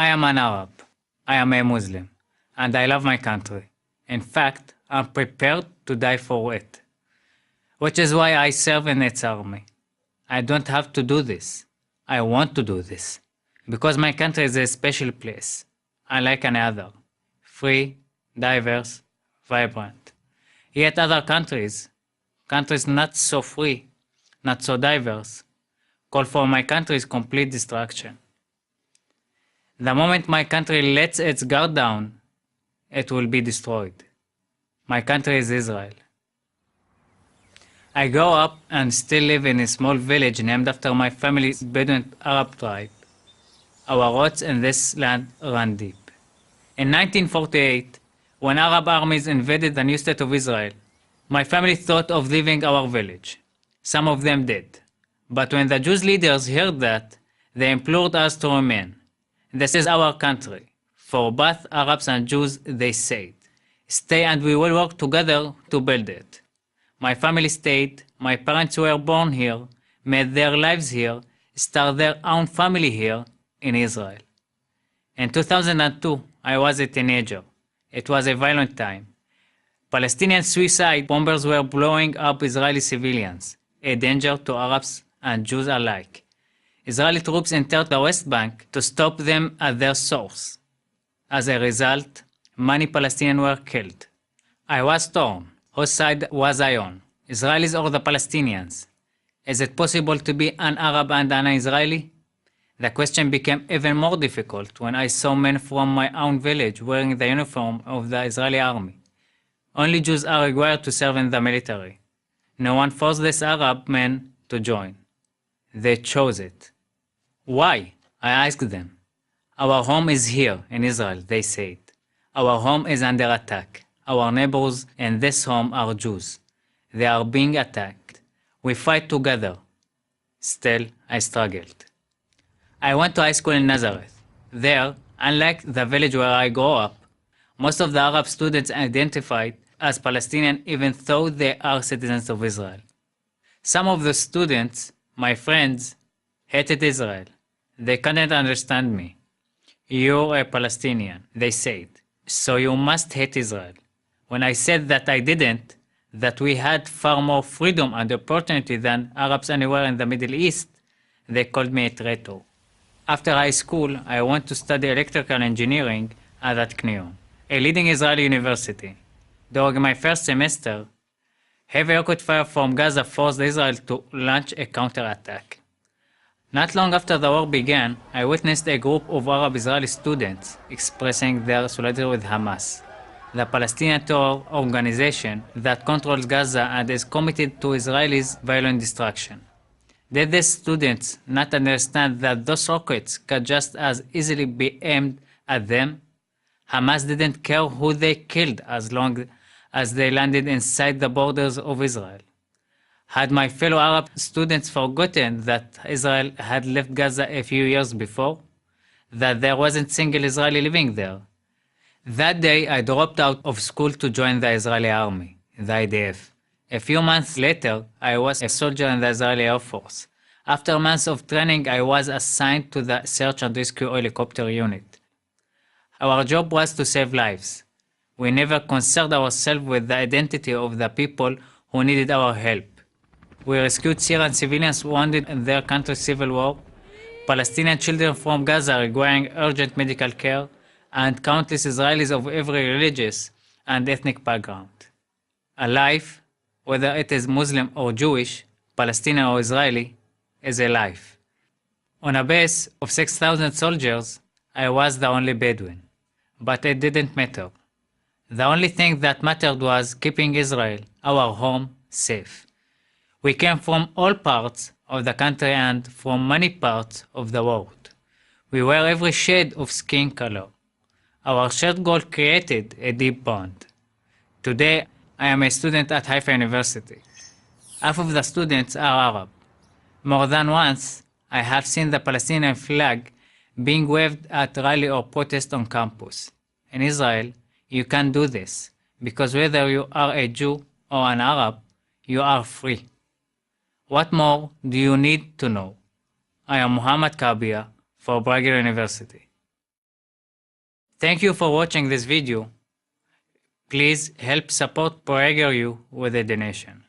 I am an Arab. I am a Muslim. And I love my country. In fact, I'm prepared to die for it. Which is why I serve in its army. I don't have to do this. I want to do this. Because my country is a special place, unlike any other. Free, diverse, vibrant. Yet other countries not so free, not so diverse, call for my country's complete destruction. The moment my country lets its guard down, it will be destroyed. My country is Israel. I grew up and still live in a small village named after my family's Beduino Arab tribe. Our roots in this land run deep. In 1948, when Arab armies invaded the new state of Israel, my family thought of leaving our village. Some of them did. But when the Jewish leaders heard that, they implored us to remain. This is our country. For both Arabs and Jews, they said, stay and we will work together to build it. My family stayed, my parents were born here, made their lives here, started their own family here in Israel. In 2002, I was a teenager. It was a violent time. Palestinian suicide bombers were blowing up Israeli civilians, a danger to Arabs and Jews alike. Israeli troops entered the West Bank to stop them at their source. As a result, many Palestinians were killed. I was torn. Whose side was I on? Israelis or the Palestinians? Is it possible to be an Arab and an Israeli? The question became even more difficult when I saw men from my own village wearing the uniform of the Israeli army. Only Jews are required to serve in the military. No one forced these Arab men to join. They chose it. Why? I asked them. Our home is here in Israel, they said. Our home is under attack. Our neighbors in this home are Jews. They are being attacked. We fight together. Still, I struggled. I went to high school in Nazareth. There, unlike the village where I grew up, most of the Arab students identified as Palestinian even though they are citizens of Israel. Some of the students, my friends, hated Israel. They couldn't understand me. You're a Palestinian, they said, so you must hate Israel. When I said that I didn't, that we had far more freedom and opportunity than Arabs anywhere in the Middle East, they called me a traitor. After high school, I went to study electrical engineering at Technion, a leading Israeli university. During my first semester, heavy rocket fire from Gaza forced Israel to launch a counterattack. Not long after the war began, I witnessed a group of Arab Israeli students expressing their solidarity with Hamas, the Palestinian terror organization that controls Gaza and is committed to Israelis' violent destruction. Did these students not understand that those rockets could just as easily be aimed at them? Hamas didn't care who they killed as long as they landed inside the borders of Israel. Had my fellow Arab students forgotten that Israel had left Gaza a few years before? That there wasn't a single Israeli living there? That day, I dropped out of school to join the Israeli army, the IDF. A few months later, I was a soldier in the Israeli Air Force. After months of training, I was assigned to the Search and Rescue Helicopter Unit. Our job was to save lives. We never concerned ourselves with the identity of the people who needed our help. We rescued Syrian civilians wounded in their country's civil war, Palestinian children from Gaza requiring urgent medical care, and countless Israelis of every religious and ethnic background. A life, whether it is Muslim or Jewish, Palestinian or Israeli, is a life. On a base of 6,000 soldiers, I was the only Bedouin. But it didn't matter. The only thing that mattered was keeping Israel, our home, safe. We came from all parts of the country and from many parts of the world. We were every shade of skin color. Our shared goal created a deep bond. Today, I am a student at Haifa University. Half of the students are Arab. More than once, I have seen the Palestinian flag being waved at rally or protest on campus. In Israel, you can do this, because whether you are a Jew or an Arab, you are free. What more do you need to know? I am Mohammad Kabiya for Prager University. Thank you for watching this video. Please help support Prager U with a donation.